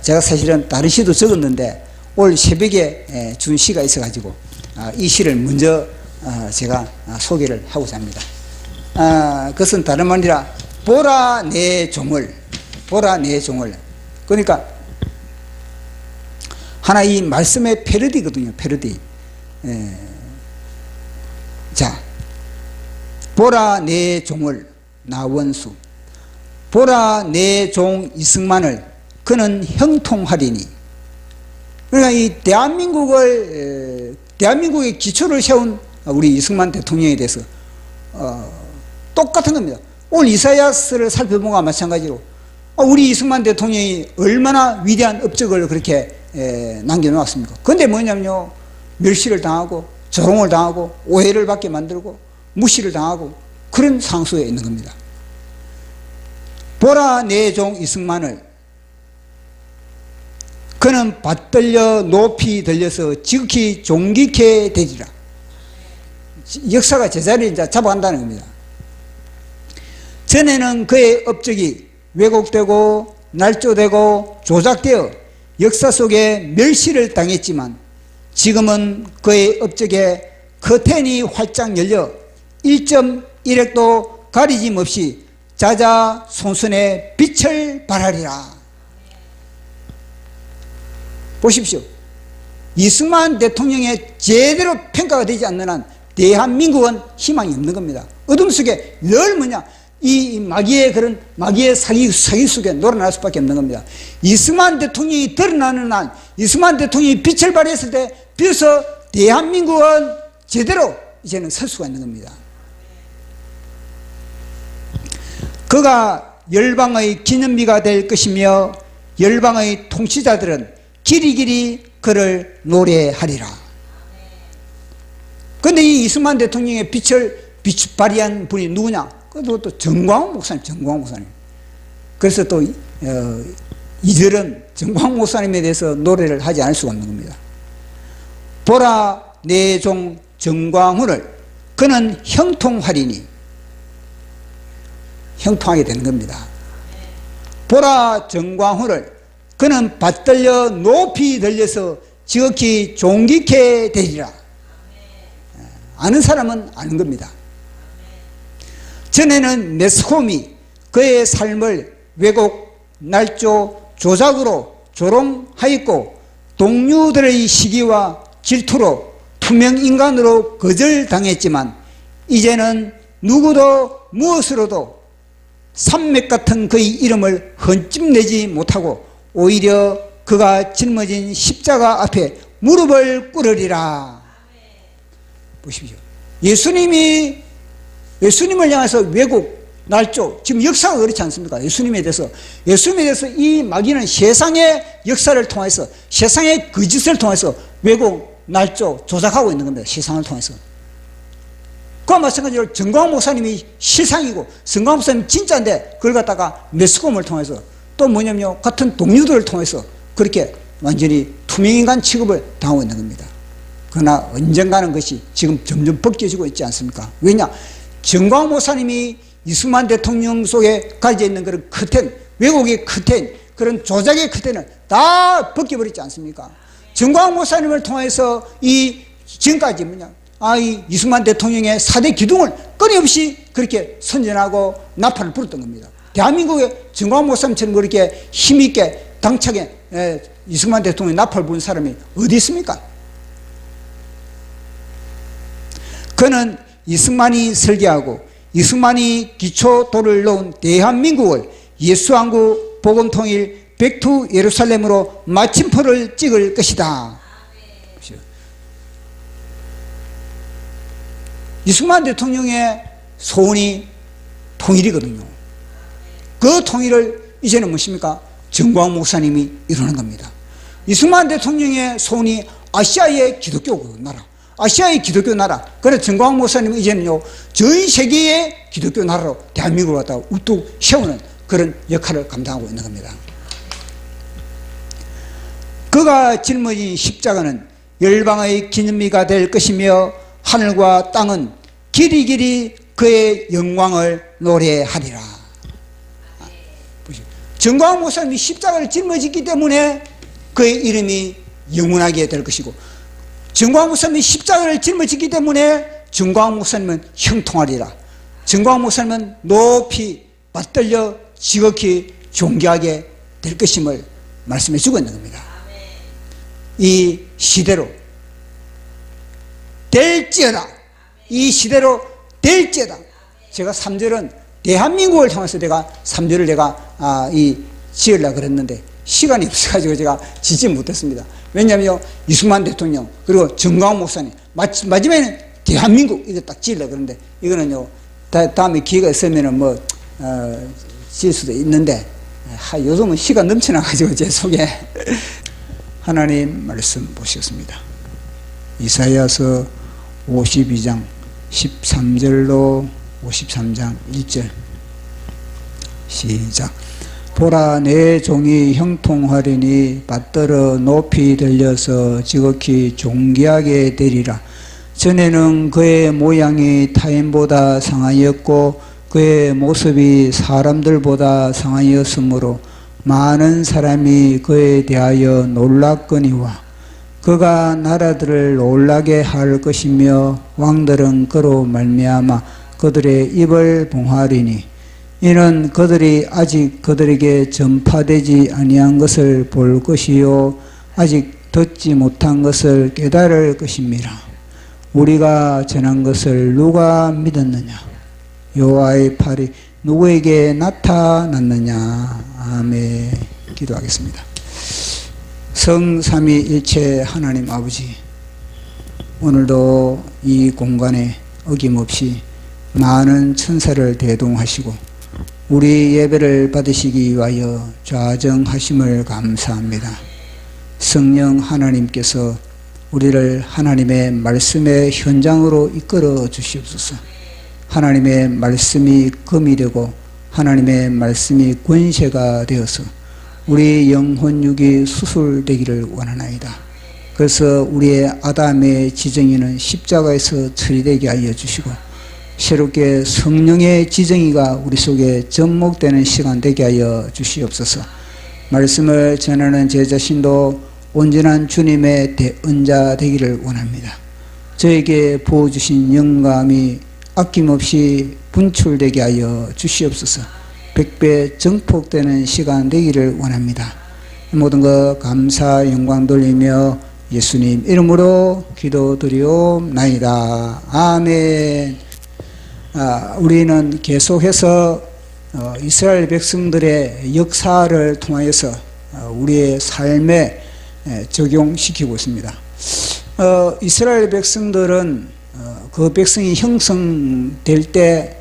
제가 사실은 다른 시도 적었는데 올 새벽에 준 시가 있어가지고 이 시를 먼저 제가 소개를 하고자 합니다. 그것은 다름 아니라 보라 내 종을, 보라 내 종을. 그러니까 하나 이 말씀의 패러디거든요. 패러디. 자, 보라 내 종을 나원수, 보라 내 종 이승만을 그는 형통하리니. 그러니까 이 대한민국의 기초를 세운 우리 이승만 대통령에 대해서 똑같은 겁니다. 오늘 이사야서를 살펴보고 마찬가지로 우리 이승만 대통령이 얼마나 위대한 업적을 그렇게 남겨놓았습니까? 그런데 뭐냐면요, 멸시를 당하고 조롱을 당하고 오해를 받게 만들고 무시를 당하고 그런 상수에 있는 겁니다. 보라 내 종 이승만을 그는 받들려 높이 들려서 지극히 존귀케 되리라. 역사가 제자리를 이제 잡아간다는 겁니다. 전에는 그의 업적이 왜곡되고 날조되고 조작되어 역사 속에 멸시를 당했지만 지금은 그의 업적에 커튼이 활짝 열려 1.1획도 가리짐 없이 자자손손의 빛을 발하리라. 보십시오. 이승만 대통령의 제대로 평가가 되지 않는 한 대한민국은 희망이 없는 겁니다. 어둠 속에 늘 뭐냐, 이 마귀의 사기 속에 놀아날 수밖에 없는 겁니다. 이승만 대통령이 드러나는 한, 이승만 대통령이 빛을 발했을 때 비로소 대한민국은 제대로 이제는 설 수가 있는 겁니다. 그가 열방의 기념비가 될 것이며 열방의 통치자들은 길이길이 그를 노래하리라. 그런데 이 이승만 대통령의 빛을 발휘한 분이 누구냐? 그것도 정광훈 목사님. 그래서 또 이들은 정광훈 목사님에 대해서 노래를 하지 않을 수가 없는 겁니다. 보라 내 종 정광훈을 그는 형통하리니, 형통하게 되는 겁니다. 보라 정광훈을 그는 받들려 높이 들려서 지극히 존귀케 되리라. 아는 사람은 아는 겁니다. 전에는 매스컴이 그의 삶을 왜곡, 날조, 조작으로 조롱하였고 동료들의 시기와 질투로 투명인간으로 거절당했지만 이제는 누구도 무엇으로도 산맥 같은 그의 이름을 흠집내지 못하고 오히려 그가 짊어진 십자가 앞에 무릎을 꿇으리라. 보십시오. 예수님을 향해서 왜곡, 날조, 지금 역사가 그렇지 않습니까? 예수님에 대해서 이 마귀는 세상의 역사를 통해서, 세상의 거짓을 통해서 왜곡, 날조, 조작하고 있는 겁니다. 세상을 통해서. 그와 마찬가지로 정광훈 목사님이 실상이고 정광훈 목사님이 진짜인데 그걸 갖다가 매스컴을 통해서 또 뭐냐면요, 같은 동료들을 통해서 그렇게 완전히 투명인간 취급을 당하고 있는 겁니다. 그러나 언젠가는 것이 지금 점점 벗겨지고 있지 않습니까? 왜냐? 정광훈 목사님이 이승만 대통령 속에 가지고 있는 그런 커튼, 왜곡의 커튼, 그런 조작의 커튼을 다 벗겨버리지 않습니까? 정광훈 목사님을 통해서 지금까지 이 이승만 대통령의 4대 기둥을 끊임없이 그렇게 선전하고 나팔을 불었던 겁니다. 대한민국의 정광훈 목사님처럼 그렇게 힘있게 당차게 이승만 대통령의 나팔을 부른 사람이 어디 있습니까? 그는 이승만이 설계하고 이승만이 기초도를 놓은 대한민국을 예수왕국 복음통일 백투 예루살렘으로 마침표를 찍을 것이다. 이승만 대통령의 소원이 통일이거든요. 그 통일을 이제는 무엇입니까? 정광훈 목사님이 이루는 겁니다. 이승만 대통령의 소원이 아시아의 기독교 나라, 아시아의 기독교 나라. 그래서 정광훈 목사님은 이제는요, 전 세계의 기독교 나라로 대한민국을 갖다가 우뚝 세우는 그런 역할을 감당하고 있는 겁니다. 그가 짊어진 십자가는 열방의 기념비가 될 것이며 하늘과 땅은 길이길이 그의 영광을 노래하리라. 정광훈 목사님이 십자가를 짊어졌기 때문에 그의 이름이 영원하게 될 것이고, 정광훈 목사님이 십자가를 짊어졌기 때문에 정광훈 목사님은 형통하리라. 정광훈 목사님은 높이 받들려 지극히 존귀하게 될 것임을 말씀해 주고 있는 겁니다. 이 시대로 될지어다. 이 시대로 될지어다. 제가 3절은 대한민국을 향해서 내가 3절을 내가 지으려고 그랬는데 시간이 없어가지고 제가 지지 못했습니다. 왜냐하면 이승만 대통령 그리고 정광훈 목사님 마지막에는 대한민국 이거 딱 지으려고 그러는데 이거는요 다음에 기회가 있으면은 지을 수도 있는데 요즘은 시간 넘쳐나가지고 제 속에 하나님 말씀 보시겠습니다. 이사야서 52장 13절로 53장 1절 시작. 보라, 내 종이 형통하리니 받들어 높이 들려서 지극히 존귀하게 되리라. 전에는 그의 모양이 타인보다 상하였고 그의 모습이 사람들보다 상하였으므로 많은 사람이 그에 대하여 놀랐거니와 그가 나라들을 놀라게 할 것이며 왕들은 그로 말미암아 그들의 입을 봉하리니 이는 그들이 아직 그들에게 전파되지 아니한 것을 볼 것이요 아직 듣지 못한 것을 깨달을 것입니다. 우리가 전한 것을 누가 믿었느냐? 여호와의 팔이 누구에게 나타났느냐? 아멘. 기도하겠습니다. 성삼위일체 하나님 아버지, 오늘도 이 공간에 어김없이 많은 천사를 대동하시고 우리 예배를 받으시기 위하여 좌정하심을 감사합니다. 성령 하나님께서 우리를 하나님의 말씀의 현장으로 이끌어 주시옵소서. 하나님의 말씀이 금이 되고 하나님의 말씀이 권세가 되어서 우리 영혼육이 수술되기를 원하나이다. 그래서 우리의 아담의 지정의는 십자가에서 처리되게 하여 주시고 새롭게 성령의 지정의가 우리 속에 접목되는 시간 되게 하여 주시옵소서. 말씀을 전하는 제 자신도 온전한 주님의 대언자 되기를 원합니다. 저에게 부어주신 영감이 아낌없이 분출되게 하여 주시옵소서. 백배 증폭되는 시간 되기를 원합니다. 모든 것 감사 영광 돌리며 예수님 이름으로 기도드리옵나이다. 아멘. 우리는 계속해서 이스라엘 백성들의 역사를 통하여서 우리의 삶에 적용시키고 있습니다. 이스라엘 백성들은 그 백성이 형성될 때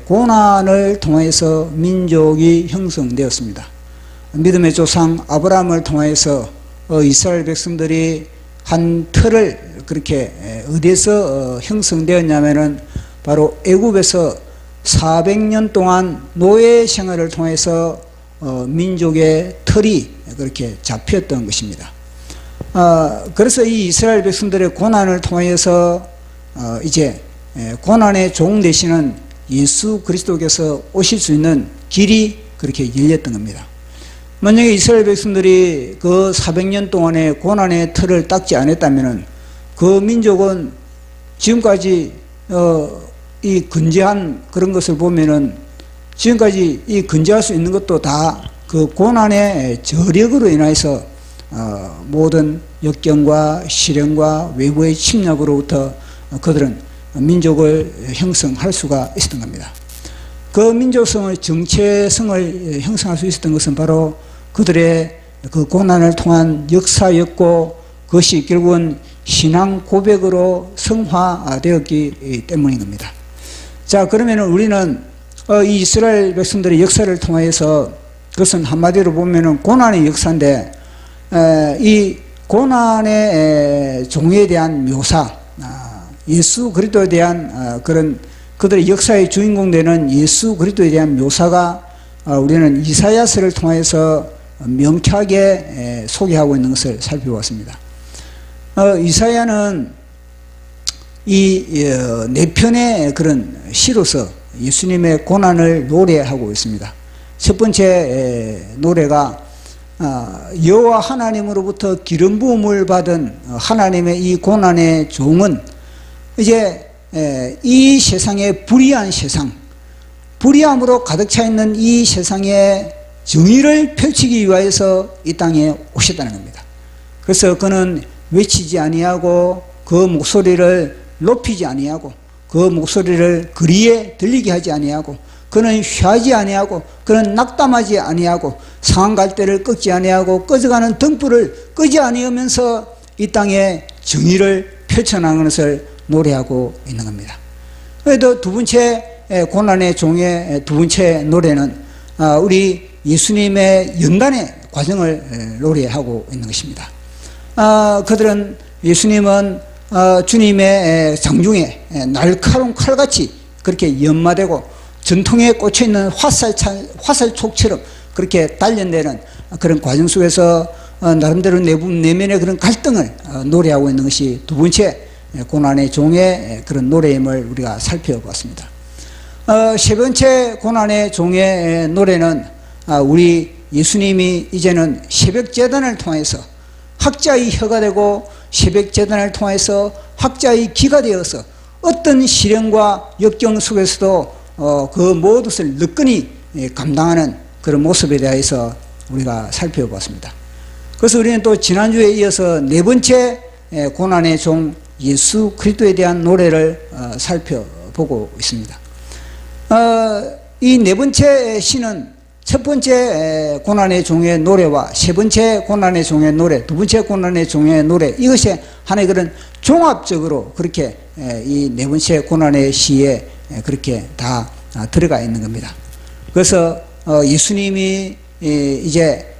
고난을 통해서 민족이 형성되었습니다. 믿음의 조상 아브라함을 통해서 이스라엘 백성들이 한 틀을 그렇게 어디에서 형성되었냐면은 바로 애굽에서 400년 동안 노예 생활을 통해서 민족의 틀이 그렇게 잡혔던 것입니다. 그래서 이 이스라엘 백성들의 고난을 통해서 이제 고난의 종 되시는 예수 그리스도께서 오실 수 있는 길이 그렇게 열렸던 겁니다. 만약에 이스라엘 백성들이 그 400년 동안의 고난의 틀을 닦지 않았다면 그 민족은 지금까지 이 근제한 그런 것을 보면은 지금까지 이 근제할 수 있는 것도 다 그 고난의 저력으로 인해서 모든 역경과 시련과 외부의 침략으로부터 그들은 민족을 형성할 수가 있었던 겁니다. 그 민족성을 정체성을 형성할 수 있었던 것은 바로 그들의 그 고난을 통한 역사였고 그것이 결국은 신앙 고백으로 성화되었기 때문인 겁니다. 자, 그러면 우리는 이 이스라엘 백성들의 역사를 통해서 그것은 한마디로 보면은 고난의 역사인데 이 고난의 종에 대한 묘사, 예수 그리스도에 대한 그런 그들의 역사의 주인공 되는 예수 그리스도에 대한 묘사가 우리는 이사야서를 통해서 명쾌하게 소개하고 있는 것을 살펴보았습니다. 이사야는 이 네 편의 그런 시로서 예수님의 고난을 노래하고 있습니다. 첫 번째 노래가 여호와 하나님으로부터 기름 부음을 받은 하나님의 이 고난의 종은 이제 이 세상의 불의한 세상, 불의함으로 가득 차 있는 이 세상에 정의를 펼치기 위하여서 이 땅에 오셨다는 겁니다. 그래서 그는 외치지 아니하고 그 목소리를 높이지 아니하고 그 목소리를 거리에 들리게 하지 아니하고 그는 쉬하지 아니하고 그는 낙담하지 아니하고 상한 갈대를 꺾지 아니하고 꺼져가는 등불을 끄지 아니하면서 이 땅에 정의를 펼쳐나가는 것을 노래하고 있는 겁니다. 그래도 두 번째 고난의 종의 두 번째 노래는 우리 예수님의 연단의 과정을 노래하고 있는 것입니다. 그들은 예수님은 주님의 장중에 날카로운 칼같이 그렇게 연마되고 전통에 꽂혀있는 화살촉처럼 그렇게 단련되는 그런 과정 속에서 나름대로 내면의 그런 갈등을 노래하고 있는 것이 두 번째 고난의 종의 그런 노래임을 우리가 살펴봤습니다. 세 번째 고난의 종의 노래는 우리 예수님이 이제는 새벽재단을 통해서 학자의 혀가 되고 새벽재단을 통해서 학자의 귀가 되어서 어떤 시련과 역경 속에서도 그 모든 것을 느끼니 감당하는 그런 모습에 대해서 우리가 살펴봤습니다. 그래서 우리는 또 지난주에 이어서 네 번째 고난의 종 예수 그리스도에 대한 노래를 살펴보고 있습니다. 이 네 번째 시는 첫 번째 고난의 종의 노래와 세 번째 고난의 종의 노래, 두 번째 고난의 종의 노래, 이것이 하나의 그런 종합적으로 그렇게 이 네 번째 고난의 시에 그렇게 다 들어가 있는 겁니다. 그래서 예수님이 이제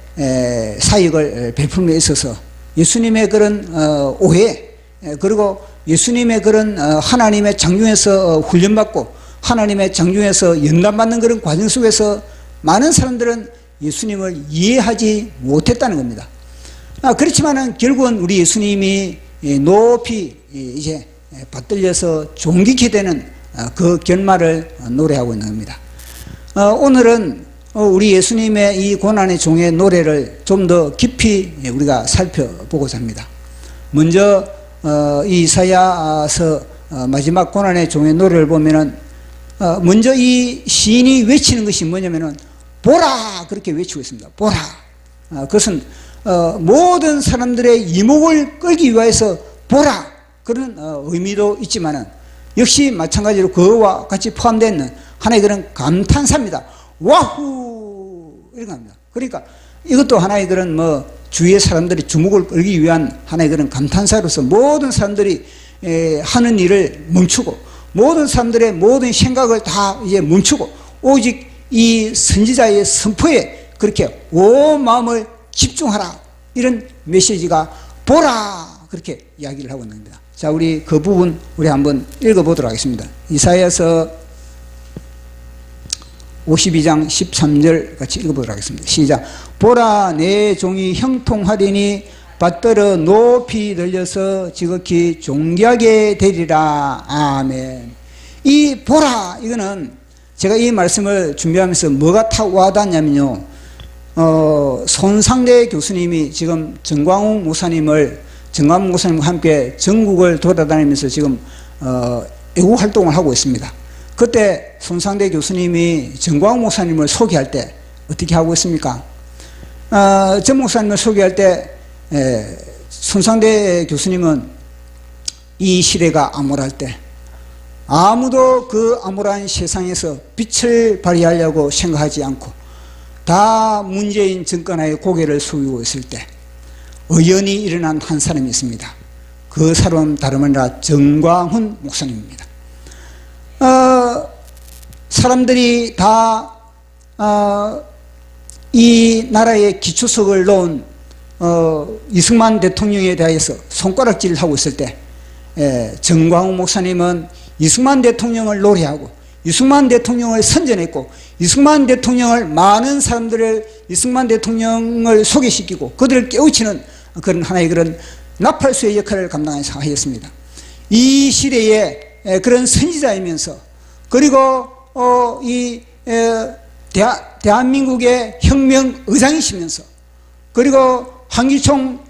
사역을 베풀므로 있어서 예수님의 그런 오해, 그리고 예수님의 그런 하나님의 장중에서 훈련받고 하나님의 장중에서 연단받는 그런 과정 속에서 많은 사람들은 예수님을 이해하지 못했다는 겁니다. 그렇지만은 결국은 우리 예수님이 높이 이제 받들려서 존귀케 되는 그 결말을 노래하고 있는 겁니다. 오늘은 우리 예수님의 이 고난의 종의 노래를 좀 더 깊이 우리가 살펴보고자 합니다. 먼저 이 이사야서 마지막 고난의 종의 노래를 보면은 먼저 이 시인이 외치는 것이 뭐냐면은 보라 그렇게 외치고 있습니다. 보라. 그것은 모든 사람들의 이목을 끌기 위해서 보라 그런 의미도 있지만은 역시 마찬가지로 그와 같이 포함되어 하나의 그런 감탄사입니다. 와후 이런 겁니다. 그러니까 이것도 하나의 그런 주위의 사람들이 주목을 끌기 위한 하나의 그런 감탄사로서 모든 사람들이 하는 일을 멈추고 모든 사람들의 모든 생각을 다 이제 멈추고 오직 이 선지자의 선포에 그렇게 온 마음을 집중하라 이런 메시지가 보라 그렇게 이야기를 하고 있는 겁니다. 자, 우리 그 부분 우리 한번 읽어보도록 하겠습니다. 이사야서 52장 13절 같이 읽어보도록 하겠습니다. 시작. 보라 내 종이 형통하리니 받들어 높이 들려서 지극히 존귀하게 되리라. 아멘. 이 보라 이거는 제가 이 말씀을 준비하면서 뭐가 탁 와닿냐면요. 손상대 교수님이 지금 정광훈 목사님과 함께 전국을 돌아다니면서 지금 애국 활동을 하고 있습니다. 그때 손상대 교수님이 정광훈 목사님을 소개할 때 어떻게 하고 있습니까? 전 목사님을 소개할 때 손상대 교수님은 이 시대가 암울할 때 아무도 그 암울한 세상에서 빛을 발휘하려고 생각하지 않고 다 문재인 정권하에 고개를 숙이고 있을 때 의연히 일어난 한 사람이 있습니다. 그 사람은 다름 아니라 정광훈 목사님입니다. 사람들이 다 이 나라의 기초석을 놓은 이승만 대통령에 대해서 손가락질을 하고 있을 때 정광훈 목사님은 이승만 대통령을 노래하고 이승만 대통령을 선전했고 이승만 대통령을 많은 사람들을 이승만 대통령을 소개시키고 그들을 깨우치는 그런 하나의 그런 나팔수의 역할을 감당해서 하였습니다. 이 시대에 그런 선지자이면서 그리고 이 대한민국의 혁명 의장이시면서 그리고 한기총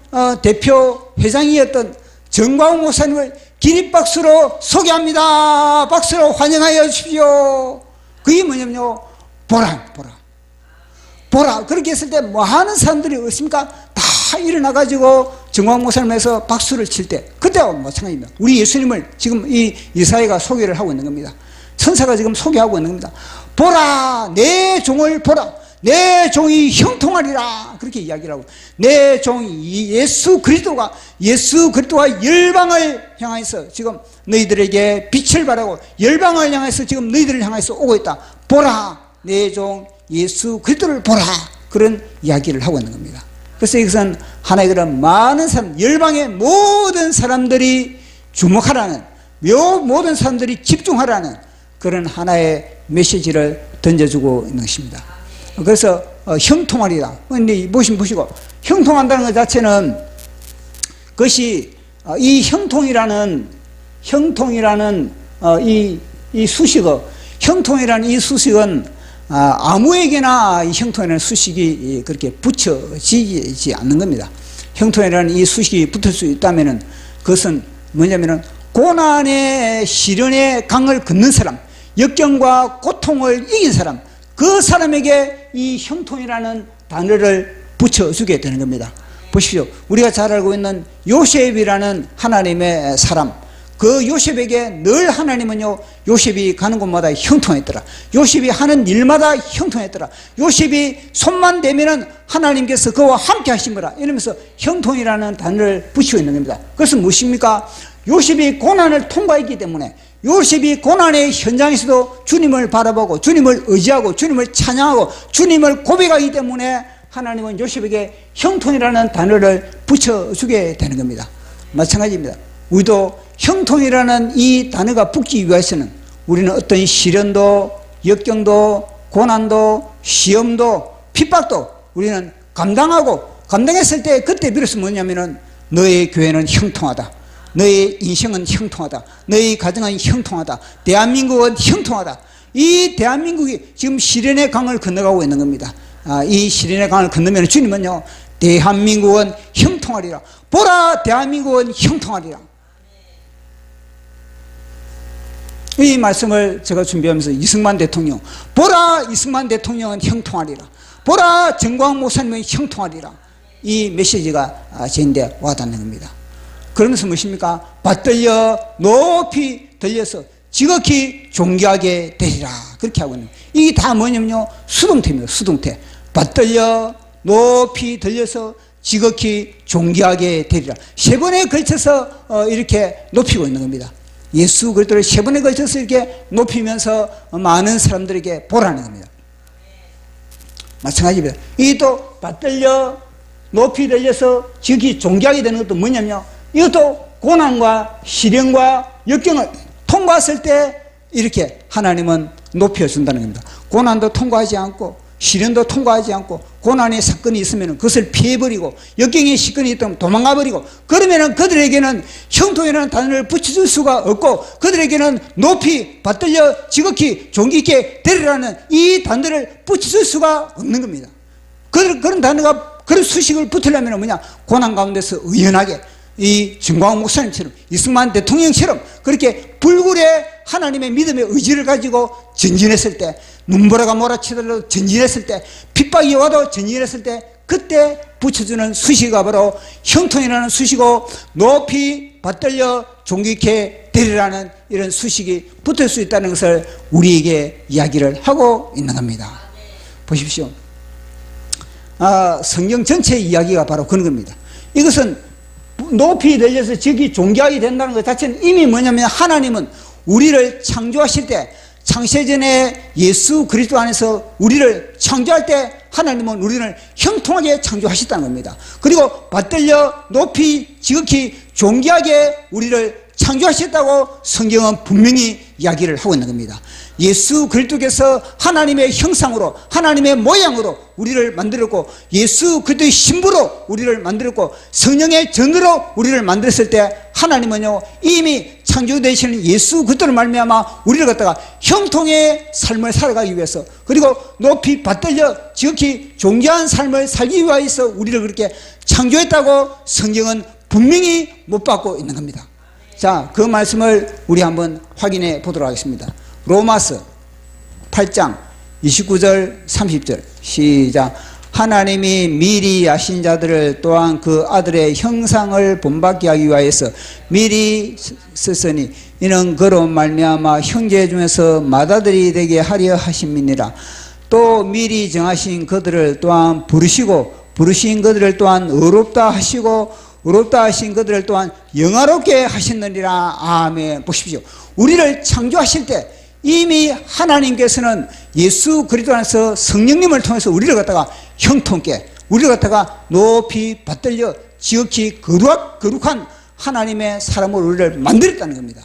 대표 회장이었던 정광훈 목사님을 기립박수로 소개합니다. 박수로 환영하여 주십시오. 그게 뭐냐면요, 보라. 그렇게 했을 때 뭐 하는 사람들이 없습니까? 다 일어나가지고 정광훈 목사님에서 박수를 칠 때, 그때와 마찬가지입니다. 우리 예수님을 지금 이 이사야가 소개를 하고 있는 겁니다. 천사가 지금 소개하고 있는 겁니다. 보라, 내 종을 보라. 내 종이 형통하리라. 그렇게 이야기를 하고, 내 종이 예수 그리스도가 열방을 향해서 지금 너희들에게 빛을 발하고 열방을 향해서 지금 너희들을 향해서 오고 있다. 보라, 내 종 예수 그리스도를 보라. 그런 이야기를 하고 있는 겁니다. 그래서 이것은 하나의 그런 많은 사람, 열방의 모든 사람들이 주목하라는, 모든 사람들이 집중하라는 그런 하나의 메시지를 던져주고 있는 것입니다. 그래서 형통하리라. 근데 보시고 형통한다는 것 자체는 그것이 이 형통이라는 이 수식어, 형통이라는 이 수식은 아무에게나 이 형통이라는 수식이 그렇게 붙여지지 않는 겁니다. 형통이라는 이 수식이 붙을 수 있다면은 그것은 뭐냐면은 고난의 시련의 강을 걷는 사람, 역경과 고통을 이긴 사람, 그 사람에게 이 형통이라는 단어를 붙여주게 되는 겁니다. 보십시오. 우리가 잘 알고 있는 요셉이라는 하나님의 사람, 그 요셉에게 늘 하나님은요, 요셉이 가는 곳마다 형통했더라. 요셉이 하는 일마다 형통했더라. 요셉이 손만 대면은 하나님께서 그와 함께 하신 거라. 이러면서 형통이라는 단어를 붙이고 있는 겁니다. 그것은 무엇입니까? 요셉이 고난을 통과했기 때문에, 요셉이 고난의 현장에서도 주님을 바라보고 주님을 의지하고 주님을 찬양하고 주님을 고백하기 때문에 하나님은 요셉에게 형통이라는 단어를 붙여주게 되는 겁니다. 마찬가지입니다. 우리도 형통이라는 이 단어가 붙기 위해서는 우리는 어떤 시련도, 역경도, 고난도, 시험도, 핍박도 우리는 감당했을 때 그때 비로소 뭐냐면은 너의 교회는 형통하다. 너의 인생은 형통하다. 너의 가정은 형통하다. 대한민국은 형통하다. 이 대한민국이 지금 시련의 강을 건너가고 있는 겁니다. 이 시련의 강을 건너면 주님은요, 대한민국은 형통하리라. 보라, 대한민국은 형통하리라. 이 말씀을 제가 준비하면서 이승만 대통령, 보라, 이승만 대통령은 형통하리라. 보라, 정광훈 목사님은 형통하리라. 이 메시지가 저인데 와닿는 겁니다. 그러면서 무엇입니까? 받들려 높이 들려서 지극히 존귀하게 되리라. 그렇게 하고 있는 거예요. 이게 다 뭐냐면요, 수동태입니다. 수동태. 받들려 높이 들려서 지극히 존귀하게 되리라. 세 번에 걸쳐서 이렇게 높이고 있는 겁니다. 예수 그리스도를 세 번에 걸쳐서 이렇게 높이면서 많은 사람들에게 보라는 겁니다. 마찬가지입니다. 이 또 받들려 높이 들려서 지극히 존귀하게 되는 것도 뭐냐면요, 이것도 고난과 시련과 역경을 통과했을 때 이렇게 하나님은 높여준다는 겁니다. 고난도 통과하지 않고 시련도 통과하지 않고 고난의 사건이 있으면 그것을 피해버리고 역경의 사건이 있다면 도망가버리고, 그러면 그들에게는 형통이라는 단어를 붙여줄 수가 없고 그들에게는 높이 받들려 지극히 존귀있게 되리라는 이 단어를 붙여줄 수가 없는 겁니다. 그런 단어가, 그런 수식을 붙으려면 뭐냐, 고난 가운데서 의연하게 이 정광훈 목사님처럼, 이승만 대통령처럼 그렇게 불굴의 하나님의 믿음의 의지를 가지고 전진했을 때, 눈보라가 몰아치더라도 전진했을 때, 핍박이 와도 전진했을 때, 그때 붙여주는 수식이 바로 형통이라는 수식이고, 높이 받들려 존귀케 되리라는 이런 수식이 붙을 수 있다는 것을 우리에게 이야기를 하고 있는 겁니다. 보십시오. 성경 전체의 이야기가 바로 그런 겁니다. 이것은 높이 들려서 저기 존귀하게 된다는 것 자체는 이미 뭐냐면, 하나님은 우리를 창조하실 때, 창세전에 예수 그리스도 안에서 우리를 창조할 때 하나님은 우리를 형통하게 창조하셨다는 겁니다. 그리고 받들려 높이 지극히 존귀하게 우리를 창조하셨다고 성경은 분명히 이야기를 하고 있는 겁니다. 예수 그리스도께서 하나님의 형상으로, 하나님의 모양으로 우리를 만들었고, 예수 그리스도의 신부로 우리를 만들었고, 성령의 전으로 우리를 만들었을 때 하나님은요, 이미 창조되시는 예수 그리스도로 말미암아 우리를 갖다가 형통의 삶을 살아가기 위해서, 그리고 높이 받들려 지극히 존귀한 삶을 살기 위해서 우리를 그렇게 창조했다고 성경은 분명히 못 받고 있는 겁니다. 자, 그 말씀을 우리 한번 확인해 보도록 하겠습니다. 로마서 8장 29절 30절 시작. 하나님이 미리 아신 자들을 또한 그 아들의 형상을 본받게 하기 위하여서 미리 썼으니 이는 그로 말미암아 형제 중에서 맏아들이 되게 하려 하심이니라. 또 미리 정하신 그들을 또한 부르시고 부르신 그들을 또한 의롭다 하시고 의롭다 하신 그들을 또한 영화롭게 하셨느니라. 아멘. 보십시오. 우리를 창조하실 때 이미 하나님께서는 예수 그리스도 안에서 성령님을 통해서 우리를 갖다가 형통케, 우리를 갖다가 높이 받들려 지극히 거룩한 하나님의 사람으로 우리를 만들었다는 겁니다.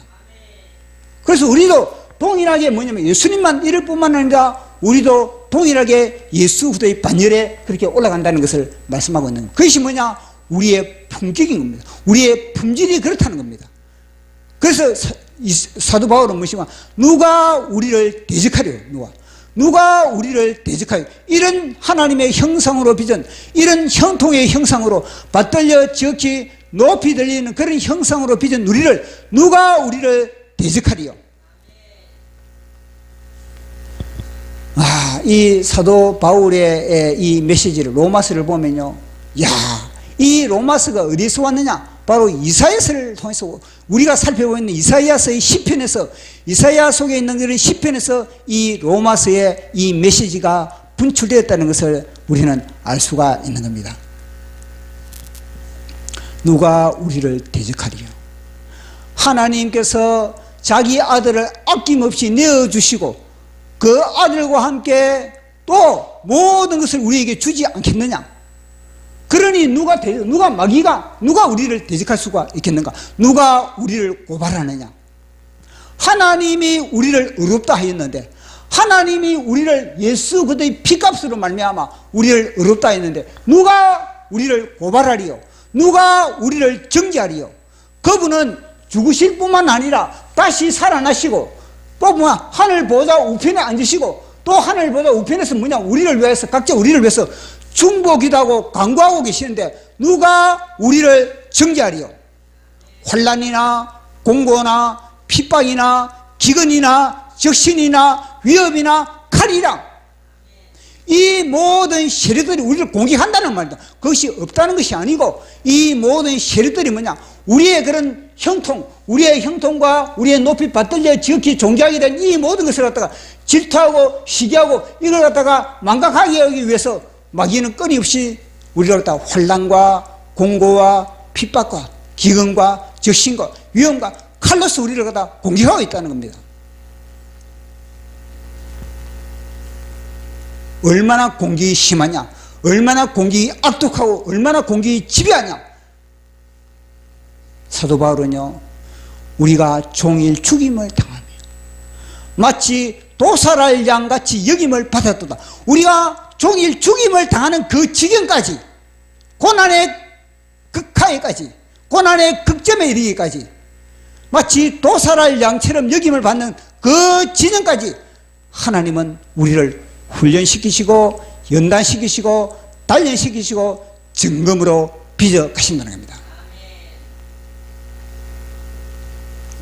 그래서 우리도 동일하게 뭐냐면 예수님만 이럴 뿐만 아니라 우리도 동일하게 예수 그리스도의 반열에 그렇게 올라간다는 것을 말씀하고 있는 겁니다. 그것이 뭐냐? 우리의 품격인 겁니다. 우리의 품질이 그렇다는 겁니다. 그래서 사도 바울은 무엇이냐? 누가 우리를 대적하려? 누가 우리를 대적하여? 이런 하나님의 형상으로 빚은, 이런 형통의 형상으로 받들려 지극히 높이 들리는 그런 형상으로 빚은 우리를 누가 우리를 대적하리요? 이 사도 바울의 이 메시지를, 로마서를 보면요, 이 로마서가 어디서 왔느냐? 바로 이사야서를 통해서 우리가 살펴보고 있는 이사야서의 시편에서, 이사야 속에 있는 그런 시편에서 이 로마서의 이 메시지가 분출되었다는 것을 우리는 알 수가 있는 겁니다. 누가 우리를 대적하리요? 하나님께서 자기 아들을 아낌없이 내어주시고 그 아들과 함께 또 모든 것을 우리에게 주지 않겠느냐? 그러니 누가 마귀가 누가 우리를 대적할 수가 있겠는가? 누가 우리를 고발하느냐? 하나님이 우리를 의롭다 하였는데, 하나님이 우리를 예수 그리스도의 피값으로 말미암아 우리를 의롭다 했는데 누가 우리를 고발하리요? 누가 우리를 정죄하리요? 그분은 죽으실 뿐만 아니라 다시 살아나시고 또 하늘 보좌 우편에 앉으시고, 또 하늘 보좌 우편에서 우리를 위해서, 각자 우리를 위해서 중보기도하고 간구하고 계시는데 누가 우리를 정죄하리요? 환난이나 공고나 핍박이나 기근이나 적신이나 위협이나 칼이라, 이 모든 세력들이 우리를 공격한다는 말이다. 그것이 없다는 것이 아니고 이 모든 세력들이 우리의 그런 형통, 우리의 형통과 우리의 높이 받들려 지극히 존귀하게 된 이 모든 것을 갖다가 질투하고 시기하고 이걸 갖다가 망각하게 하기 위해서 마귀는 끊임없이 우리를 갖다가 환난과 공고와 핍박과 기근과 적신과 위험과 칼로서 우리를 갖다가 공격하고 있다는 겁니다. 얼마나 공격이 심하냐, 얼마나 공격이 악독하고 얼마나 공격이 지배하냐. 사도 바울은요, 우리가 종일 죽임을 당하며 마치 도살할 양같이 여김을 받았도다. 우리가 종일 죽임을 당하는 그 지경까지, 고난의 극하에까지, 고난의 극점에 이르기까지 마치 도살할 양처럼 여김을 받는 그 지경까지 하나님은 우리를 훈련시키시고 연단시키시고 단련시키시고 증거으로 빚어 가신다는 겁니다.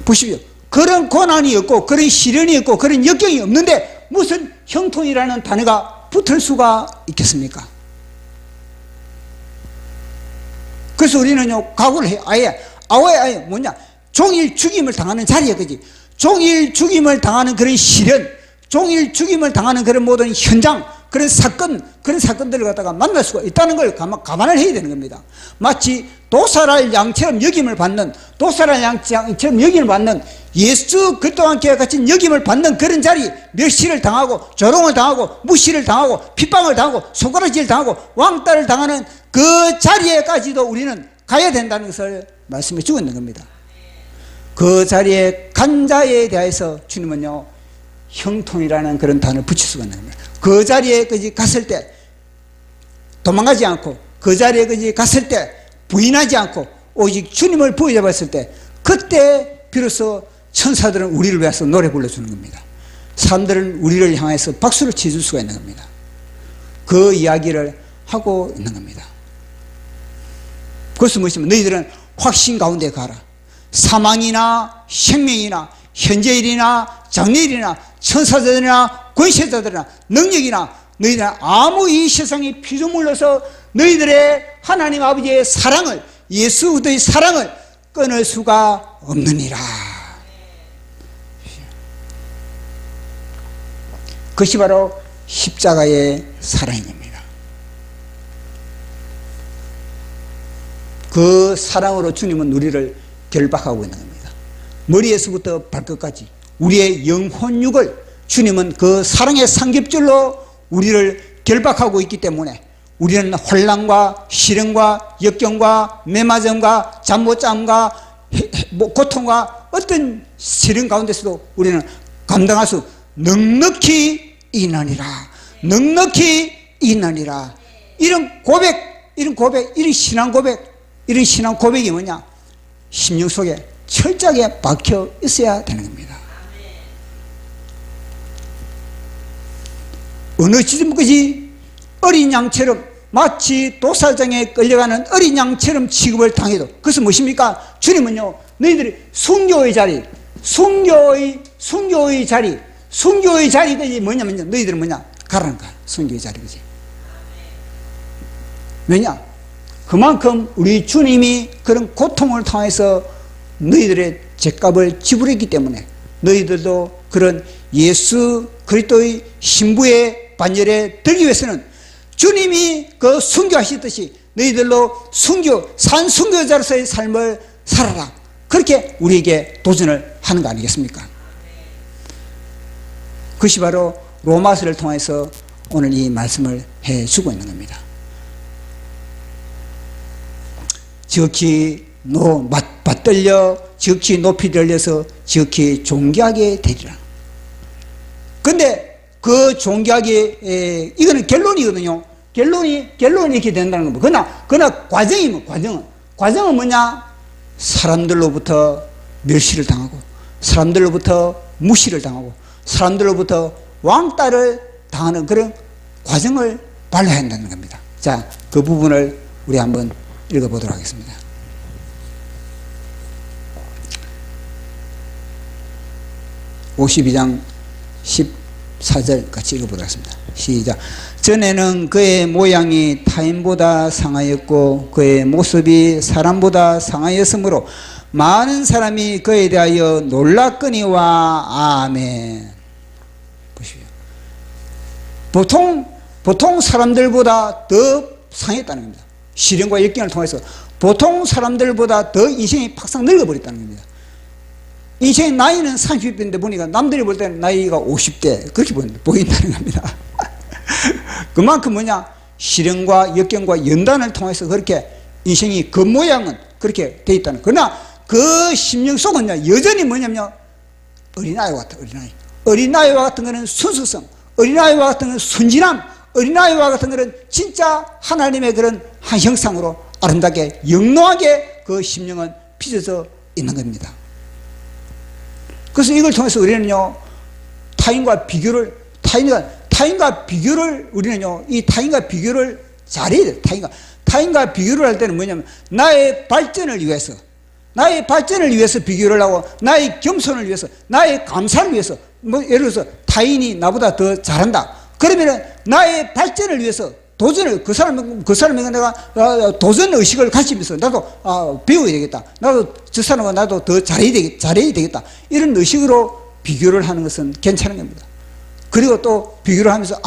보십시오. 그런 고난이 없고 그런 시련이 없고 그런 역경이 없는데 무슨 형통이라는 단어가 붙을 수가 있겠습니까? 그래서 우리는요, 각오를 해요. 아예 뭐냐? 종일 죽임을 당하는 자리에, 그지? 종일 죽임을 당하는 그런 시련, 종일 죽임을 당하는 그런 모든 현장, 그런 사건들을 갖다가 만날 수가 있다는 걸 감안을 해야 되는 겁니다. 마치 도살할 양처럼 여김을 받는, 도살할 양처럼 여김을 받는 예수 그리스도와 함께 같이 여김을 받는 그런 자리, 멸시를 당하고 조롱을 당하고 무시를 당하고 핍박을 당하고 손가락질을 당하고 왕따를 당하는 그 자리에까지도 우리는 가야 된다는 것을 말씀해 주고 있는 겁니다. 그 자리에 간 자에 대해서 주님은요, 형통이라는 그런 단어를 붙일 수가 있는 겁니다. 그 자리에 갔을 때 도망가지 않고, 그 자리에 갔을 때 부인하지 않고 오직 주님을 부여잡았을 때, 그때 비로소 천사들은 우리를 위해서 노래 불러주는 겁니다. 사람들은 우리를 향해서 박수를 쳐줄 수가 있는 겁니다. 그 이야기를 하고 있는 겁니다. 그것은 무엇이냐면 너희들은 확신 가운데 가라. 사망이나 생명이나 현재일이나 장래일이나 천사들이나 권세자들이나 능력이나 너희들은 아무 이 세상의 피조물로서 너희들의 하나님 아버지의 사랑을, 예수 그리스도의 사랑을 끊을 수가 없느니라. 그것이 바로 십자가의 사랑인 겁니다. 그 사랑으로 주님은 우리를 결박하고 있는 겁니다. 머리에서부터 발끝까지 우리의 영혼육을 주님은 그 사랑의 삼겹줄로 우리를 결박하고 있기 때문에 우리는 혼란과 실행과 역경과 매맞음과 잠 못 잠과 고통과 어떤 실행 가운데서도 우리는 감당할 수 넉넉히 있느니라. 넉넉히 있느니라. 이런 고백, 이런 신앙 고백이 뭐냐? 심령 속에 철저하게 박혀 있어야 되는 겁니다. 어느 시점까지 어린 양처럼 마치 도살장에 끌려가는 어린 양처럼 취급을 당해도 그것은 무엇입니까? 주님은요, 너희들이 순교의 자리, 순교의 자리들이 뭐냐면요, 너희들은 뭐냐? 가라는 거야. 순교의 자리, 그지? 왜냐? 그만큼 우리 주님이 그런 고통을 통해서 너희들의 죄값을 지불했기 때문에 너희들도 그런 예수 그리스도의 신부의 반열에 들기 위해서는 주님이 그 순교하셨듯이 너희들로 산순교자로서의 삶을 살아라. 그렇게 우리에게 도전을 하는 거 아니겠습니까? 그것이 바로 로마서를 통해서 오늘 이 말씀을 해주고 있는 겁니다. 지극히 받들려 지극히 높이 들려서 지극히 존귀하게 되리라. 근데 그 존귀하게 이거는 결론이거든요. 결론이 이렇게 된다는 겁니다. 그러나 과정은 뭐냐? 사람들로부터 멸시를 당하고 사람들로부터 무시를 당하고 사람들로부터 왕따를 당하는 그런 과정을 밟아야 한다는 겁니다. 자, 그 부분을 우리 한번 읽어보도록 하겠습니다. (52장) 14절 같이 읽어보도록 하겠습니다. 시작. 전에는 그의 모양이 타인보다 상하였고 그의 모습이 사람보다 상하였으므로 많은 사람이 그에 대하여 놀랐거니와. 아멘. 보시오. 보통 사람들보다 더 상했다는 겁니다. 시련과 역경을 통해서 보통 사람들보다 더 인생이 팍상 늙어버렸다는 겁니다. 인생의 나이는 30대인데 보니까 남들이 볼 때는 나이가 50대 그렇게 보인다는 겁니다. 그만큼 뭐냐? 시련과 역경과 연단을 통해서 그렇게 인생이 겉모양은 그렇게 돼 있다는. 그러나 그 심령 속은 여전히 뭐냐면 어린아이와 같아. 어린아이와 같은 거는 순수성, 어린아이와 같은 거는 순진함, 어린아이와 같은 거는 진짜 하나님의 그런 한 형상으로 아름답게 영롱하게 그 심령은 빚어져 있는 겁니다. 그래서 이걸 통해서 우리는요, 타인과 비교를 우리는요, 이 타인과 비교를 잘해야 돼요. 타인과 비교를 할 때는 뭐냐면 나의 발전을 위해서 비교를 하고 나의 겸손을 위해서, 나의 감사를 위해서, 뭐 예를 들어서 타인이 나보다 더 잘한다. 그러면은 나의 발전을 위해서 도전을 그 사람에게 내가 도전 의식을 가지면서 나도 배워야 되겠다. 나도 저 사람과 나도 더 잘해야 되겠다. 이런 의식으로 비교를 하는 것은 괜찮은 겁니다. 그리고 또 비교를 하면서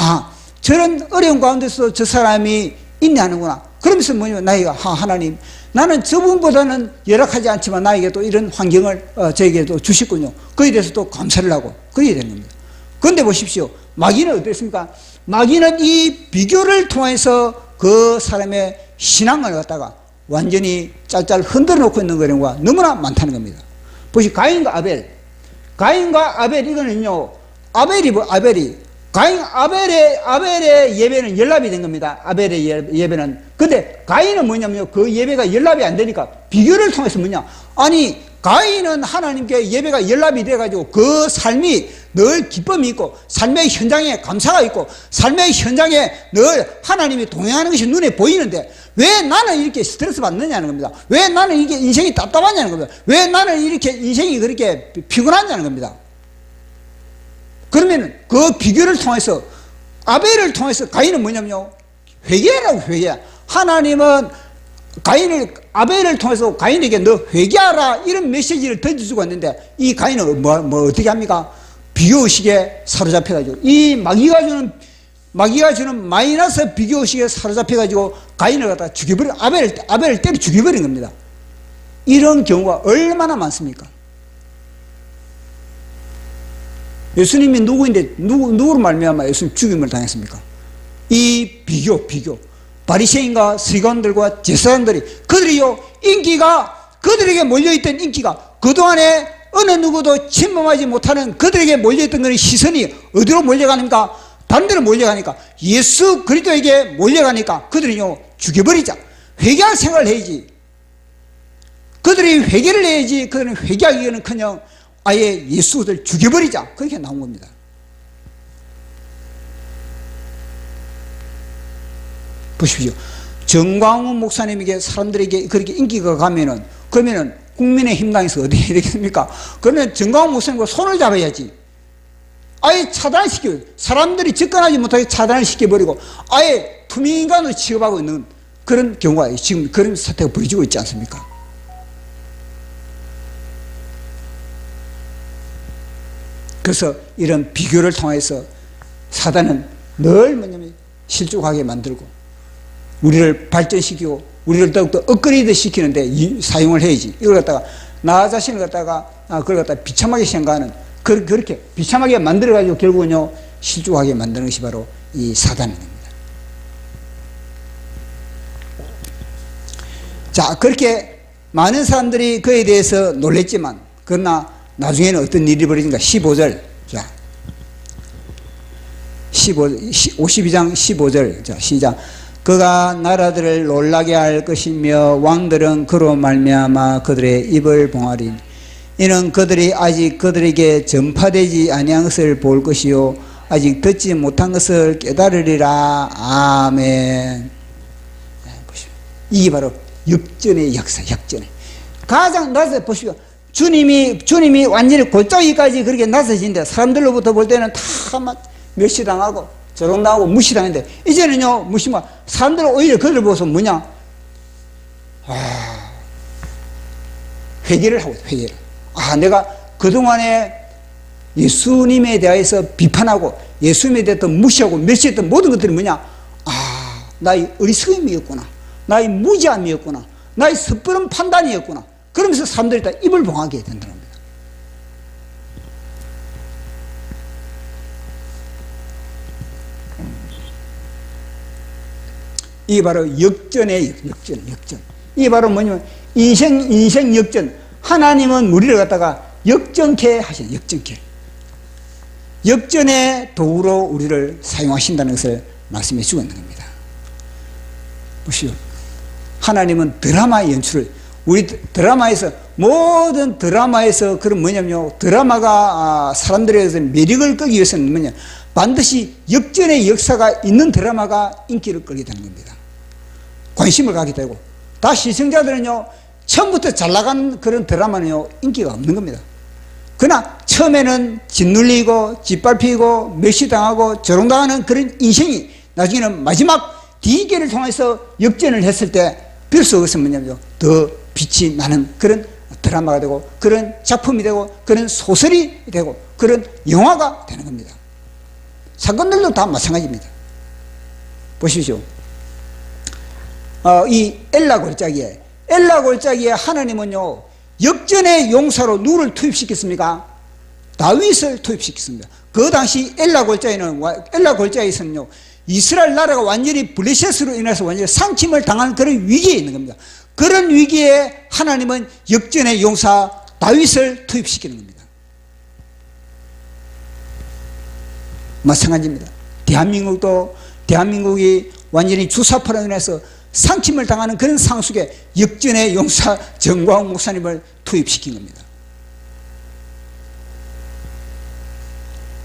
저런 어려운 가운데서 저 사람이 인내하는구나. 그러면서 뭐냐면 나이가 하나님, 나는 저분보다는 열악하지 않지만 나에게 또 이런 환경을 저에게도 주셨군요. 그에 대해서 또 감사를 하고 그래야 되는 겁니다. 그런데 보십시오. 마귀는 어땠습니까? 마귀는 이 비교를 통해서 그 사람의 신앙을 갖다가 완전히 짤짤 흔들어 놓고 있는 경우가 너무나 많다는 겁니다. 보시 가인과 아벨 이거는요, 아벨의 예배는 연락이 된 겁니다. 아벨의 예배는. 근데 가인은 뭐냐면요, 그 예배가 연락이 안 되니까 비교를 통해서 뭐냐, 아니 가인은 하나님께 예배가 연락이 돼가지고 그 삶이 늘 기쁨이 있고 삶의 현장에 감사가 있고 삶의 현장에 늘 하나님이 동행하는 것이 눈에 보이는데 왜 나는 이렇게 스트레스 받느냐는 겁니다. 왜 나는 이게 인생이 답답하냐는 겁니다. 왜 나는 이렇게 인생이 그렇게 피곤하냐는 겁니다. 그러면 그 비교를 통해서 아벨을 통해서 가인은 뭐냐면요, 회개라고. 회개. 하나님은 아벨을 통해서 가인에게 너 회개하라 이런 메시지를 던져주고 왔는데 이 가인은 뭐 어떻게 합니까? 비교의식에 사로잡혀가지고 이 마귀가 주는 마이너스 비교의식에 사로잡혀가지고 가인을 갖다 죽여버린 아벨을 때려 죽여버린 겁니다. 이런 경우가 얼마나 많습니까? 예수님이 누구인데 누구로 말미암아 예수님 죽임을 당했습니까? 이 비교 바리새인과 서기관들과 제사장들이 그들이요 그들에게 몰려있던 인기가 그동안에 어느 누구도 침범하지 못하는 그들에게 몰려있던 그 시선이 어디로 몰려가는가? 다른 데로 몰려가니까 예수 그리스도에게 몰려가니까 그들이요 죽여버리자. 회개할 생각을 해야지. 그들이 회개를 해야지. 그들은 회개하기에는커녕 아예 예수를 죽여버리자. 그렇게 나온 겁니다. 보십시오. 정광훈 목사님에게 사람들에게 그렇게 인기가 가면은 그러면은 국민의힘당에서 어디 해야 되겠습니까? 그러면 정광훈 목사님과 손을 잡아야지. 아예 차단시켜, 사람들이 접근하지 못하게 차단을 시켜버리고 아예 투명인간으로 취급하고 있는 그런 경우가 지금 그런 사태가 벌어지고 있지 않습니까? 그래서 이런 비교를 통해서 사단은 늘 뭐냐면 실족하게 만들고 우리를 발전시키고 우리를 더욱더 업그레이드 시키는데 사용을 해야지. 이걸 갖다가 나 자신을 갖다가 그걸 갖다가 비참하게 생각하는 그렇게 비참하게 만들어가지고 결국은요 실족하게 만드는 것이 바로 이 사단입니다. 자, 그렇게 많은 사람들이 그에 대해서 놀랬지만 그러나 나중에는 어떤 일이 벌어진가? 15절. 자, 52장 15절. 자, 시작. 그가 나라들을 놀라게 할 것이며 왕들은 그로 말미암아 그들의 입을 봉하리니 이는 그들이 아직 그들에게 전파되지 아니한 것을 볼 것이요 아직 듣지 못한 것을 깨달으리라. 아멘. 이게 바로 역전의 역사. 역전의 가장 나서 보시오. 주님이 완전히 골짜기까지 그렇게 나서진데 사람들로부터 볼 때는 다 막 멸시당하고 조롱당하고 무시당했는데 이제는요 무시만 사람들은 오히려 그를 보고서 뭐냐 회개를 하고 있어요. 회개를. 내가 그동안에 예수님에 대해서 비판하고 예수님에 대해서 무시하고 멸시했던 모든 것들이 뭐냐 나의 어리석음이었구나, 나의 무지함이었구나, 나의 섣부른 판단이었구나. 그러면서 사람들이 다 입을 봉하게 된다는 겁니다. 이게 바로 역전의 역전. 이게 바로 뭐냐면 인생 역전. 하나님은 우리를 갖다가 역전케 하시는 역전의 도구로 우리를 사용하신다는 것을 말씀해 주고 있는 겁니다. 보시오. 하나님은 드라마의 연출을 우리 드라마에서 모든 드라마에서 그런 뭐냐면요 드라마가 사람들에게서 매력을 끌기 위해서는 뭐냐 반드시 역전의 역사가 있는 드라마가 인기를 끌게 되는 겁니다. 관심을 갖게 되고 다 시청자들은요 처음부터 잘 나간 그런 드라마는요 인기가 없는 겁니다. 그러나 처음에는 짓눌리고 짓밟히고 멸시당하고 조롱당하는 그런 인생이 나중에는 마지막 뒤기를 통해서 역전을 했을 때 비로소 그것은 뭐냐면요 더 빛이 나는 그런 드라마가 되고 그런 작품이 되고 그런 소설이 되고 그런 영화가 되는 겁니다. 사건들도 다 마찬가지입니다. 보십시오. 이 엘라 골짜기에 하나님은요 역전의 용사로 누구를 투입시켰습니까? 다윗을 투입시켰습니다. 그 당시 엘라 골짜기에서는요 이스라엘 나라가 완전히 블레셋으로 인해서 완전히 상침을 당한 그런 위기에 있는 겁니다. 그런 위기에 하나님은 역전의 용사 다윗을 투입시키는 겁니다. 마찬가지입니다. 대한민국이 완전히 주사파로 인해서 상침을 당하는 그런 상황 속에 역전의 용사 정광훈 목사님을 투입시킨 겁니다.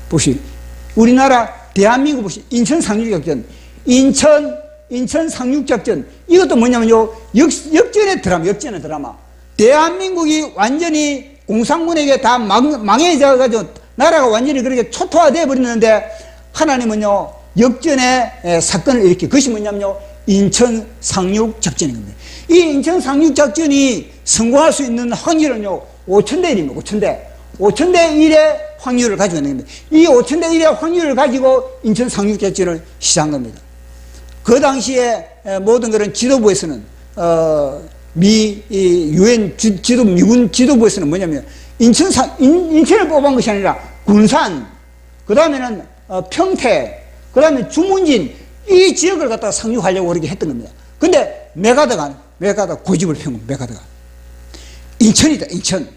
보시, 우리나라 대한민국 보시, 인천 상륙작전, 인천 상륙작전, 이것도 뭐냐면요, 역전의 드라마. 대한민국이 완전히 공산군에게 다 망해져가지고 나라가 완전히 그렇게 초토화되어 버렸는데 하나님은요, 역전의 사건을 일으키, 그것이 뭐냐면요, 인천 상륙작전인 겁니다. 이 인천 상륙작전이 성공할 수 있는 확률은요, 5,000대 1입니다. 5,000대 1의 확률을 가지고 있는 겁니다. 이 5,000대 1의 확률을 가지고 인천 상륙작전을 시작한 겁니다. 그 당시에 모든 그런 지도부에서는, 미군 지도부에서는 뭐냐면, 인천을 뽑은 것이 아니라 군산, 그 다음에는 평택, 그 다음에 주문진, 이 지역을 갖다가 상륙하려고 그렇게 했던 겁니다. 근데 메가드가 고집을 펴고 메가드가 인천이다, 인천.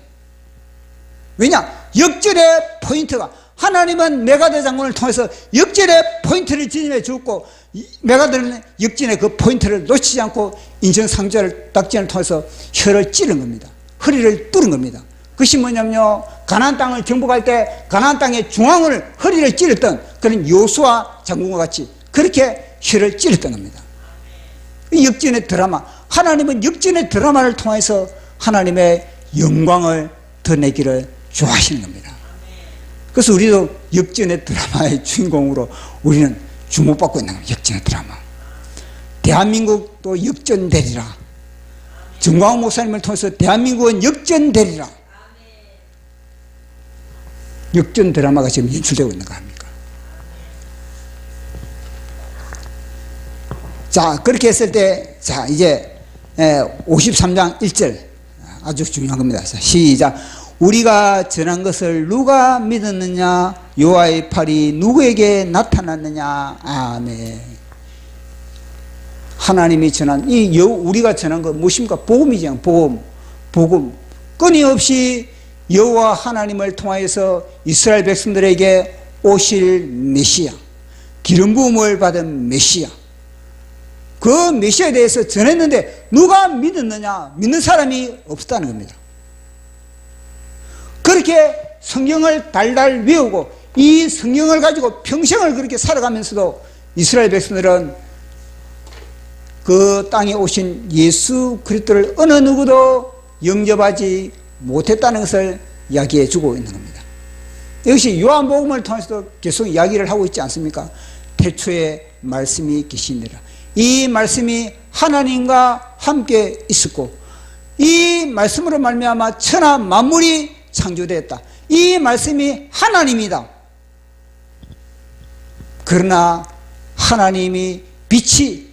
왜냐? 역전의 포인트가, 하나님은 메가드 장군을 통해서 역전의 포인트를 지ним해 주었고, 메가드는 역전의 그 포인트를 놓치지 않고 인천 상륙작전을 통해서 혀를 찌른 겁니다. 허리를 뚫은 겁니다. 그것이 뭐냐면요, 가나안 땅을 정복할 때 가나안 땅의 중앙을 허리를 찌르던 그런 요수아 장군과 같이 그렇게 혀를 찌르던 겁니다. 역전의 드라마, 하나님은 역전의 드라마를 통해서 하나님의 영광을 드러내기를 좋아하시는 겁니다. 그래서 우리도 역전의 드라마의 주인공으로 우리는 주목받고 있는 겁니다. 역전의 드라마. 대한민국도 역전되리라. 정광훈 목사님을 통해서 대한민국은 역전되리라. 역전 드라마가 지금 연출되고 있는 거 아닙니까? 자, 그렇게 했을 때, 자, 이제 53장 1절 아주 중요한 겁니다. 자, 시작. 우리가 전한 것을 누가 믿었느냐? 여호와의 팔이 누구에게 나타났느냐? 아멘. 하나님이 전한 우리가 전한 것 무엇입니까? 복음이죠. 복음. 끊임없이 여호와 하나님을 통하여서 이스라엘 백성들에게 오실 메시아, 기름 부음을 받은 메시아, 그 메시아에 대해서 전했는데 누가 믿었느냐? 믿는 사람이 없었다는 겁니다. 그렇게 성경을 달달 외우고 이 성경을 가지고 평생을 그렇게 살아가면서도 이스라엘 백성들은 그 땅에 오신 예수 그리스도를 어느 누구도 영접하지 못했다는 것을 이야기해 주고 있는 겁니다. 이것이 요한복음을 통해서도 계속 이야기를 하고 있지 않습니까? 태초에 말씀이 계시니라. 이 말씀이 하나님과 함께 있었고 이 말씀으로 말미암아 천하 만물이 창조되었다. 이 말씀이 하나님이다. 그러나 하나님이 빛이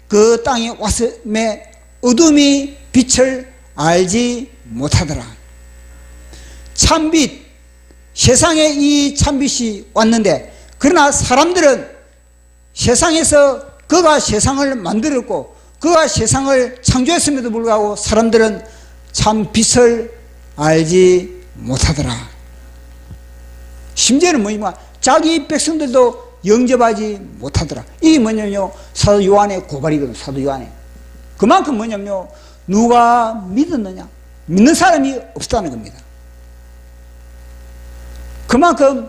그 땅에 왔음에 어둠이 빛을 알지 못하더라. 참빛, 세상에 이 참빛이 왔는데 그러나 사람들은 세상에서 그가 세상을 만들었고 그가 세상을 창조했음에도 불구하고 사람들은 참빛을 알지 못하더라. 심지어는 뭐냐면 자기 백성들도 영접하지 못하더라. 이게 뭐냐면요, 사도 요한의 고발이거든. 사도 요한의. 그만큼 뭐냐면요, 누가 믿었느냐? 믿는 사람이 없다는 겁니다. 그만큼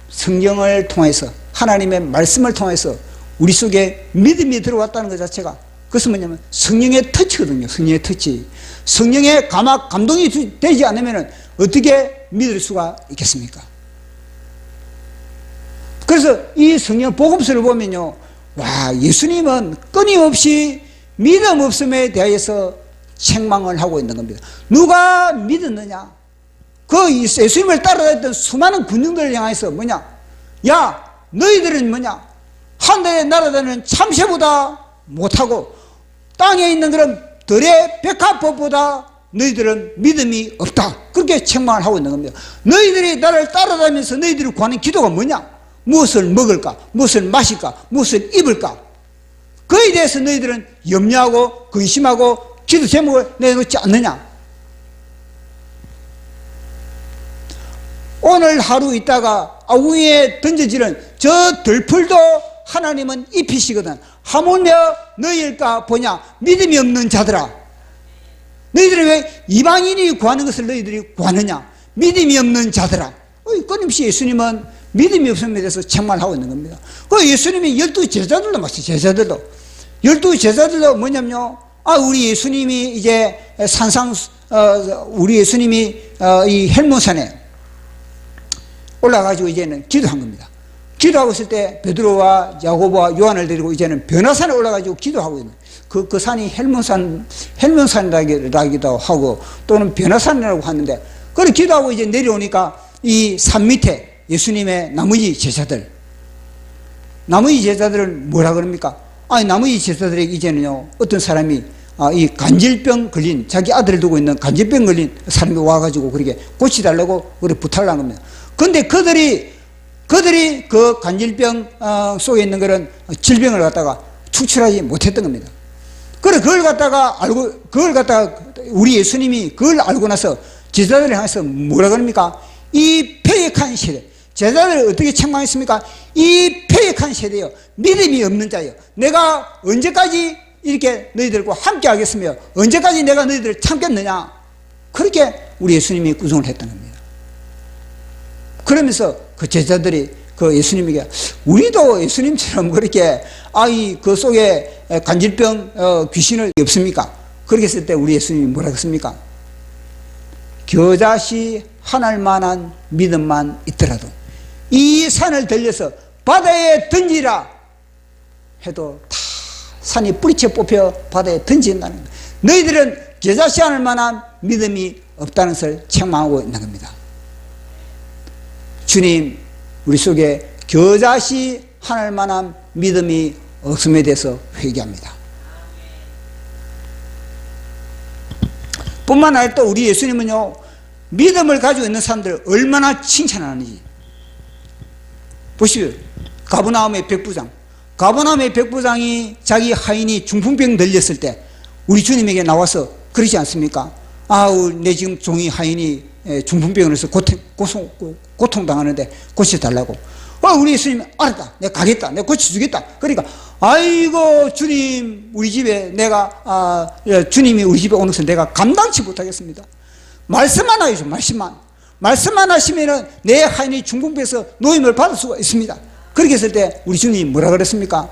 성경을 통해서 하나님의 말씀을 통해서 우리 속에 믿음이 들어왔다는 것 자체가, 그것은 뭐냐면 성령의 터치거든요. 성령의 터치. 성령의 감동이 되지 않으면 어떻게 믿을 수가 있겠습니까? 그래서 이 성경 복음서를 보면요, 와, 예수님은 끊임없이 믿음 없음에 대해서 책망을 하고 있는 겁니다. 누가 믿었느냐? 그 예수님을 따라다녔던 수많은 군중들을 향해서 뭐냐? 야, 너희들은 뭐냐? 하늘에 날아다니는 참새보다 못하고 땅에 있는 그런 들의 백합법보다 너희들은 믿음이 없다. 그렇게 책망을 하고 있는 겁니다. 너희들이 나를 따라다니면서 너희들이 구하는 기도가 뭐냐? 무엇을 먹을까? 무엇을 마실까? 무엇을 입을까? 그에 대해서 너희들은 염려하고 근심하고 기도 제목을 내놓지 않느냐? 오늘 하루 있다가 위에 던져지는 저 들풀도 하나님은 입히시거든. 하물며 너희일까 보냐. 믿음이 없는 자들아. 너희들이 왜 이방인이 구하는 것을 너희들이 구하느냐. 믿음이 없는 자들아. 끊임없이 예수님은 믿음이 없음에 대해서 책망하고 있는 겁니다. 그 예수님이 12제자들도 마찬가지. 제자들도 12제자들도 뭐냐면요, 우리 예수님이 이제 우리 예수님이 이 헬몬산에 올라가지고 이제는 기도한 겁니다. 기도하고 있을 때 베드로와 야고보와 요한을 데리고 이제는 변화산에 올라가지고 기도하고 있는 그 산이 헬몬산이라기도 하고 또는 변화산이라고 하는데, 그걸 기도하고 이제 내려오니까 이 산 밑에 예수님의 나머지 제자들은 뭐라 그럽니까? 나머지 제자들에게 이제는요, 어떤 사람이 이 간질병 걸린, 자기 아들을 두고 있는 간질병 걸린 사람이 와가지고 그렇게 고치달라고 그렇게 부탁을 한 겁니다. 근데 그들이 그 간질병 속에 있는 그런 질병을 갖다가 축출하지 못했던 겁니다. 그래, 그걸 갖다가 우리 예수님이 그걸 알고 나서 제자들을 향해서 뭐라 그럽니까? 이 패역한 세대. 제자들을 어떻게 책망했습니까? 이 패역한 세대요. 믿음이 없는 자요. 내가 언제까지 이렇게 너희들과 함께 하겠으며 언제까지 내가 너희들을 참겠느냐. 그렇게 우리 예수님이 구성을 했던 겁니다. 그러면서 그 제자들이 그 예수님에게 우리도 예수님처럼 그렇게 그 속에 간질병 귀신을 없습니까? 그렇게 했을 때 우리 예수님이 뭐라 했습니까? 겨자씨 하나일 만한 믿음만 있더라도 이 산을 들려서 바다에 던지라 해도 다 산이 뿌리채 뽑혀 바다에 던진다는 겁니다. 너희들은 겨자씨 하나일 만한 믿음이 없다는 것을 책망하고 있는 겁니다. 주님, 우리 속에 겨자씨 하나일 만한 믿음이 없음에 대해서 회개합니다. 뿐만 아니라 또 우리 예수님은요, 믿음을 가지고 있는 사람들을 얼마나 칭찬하는지 보시오. 가버나움의 백부장이 자기 하인이 중풍병 들렸을 때 우리 주님에게 나와서 그러지 않습니까? 내 지금 종이 하인이 중풍병으로 해서 고통당하는데 고쳐달라고. 우리 예수님이 알았다, 내가 가겠다, 내가 고쳐주겠다. 그러니까 아이고 주님, 우리 집에 주님이 우리 집에 오는 것을 내가 감당치 못하겠습니다. 말씀만 하시죠. 말씀만 하시면은 내 하인이 중풍병에서 노임을 받을 수가 있습니다. 그렇게 했을 때 우리 주님이 뭐라 그랬습니까?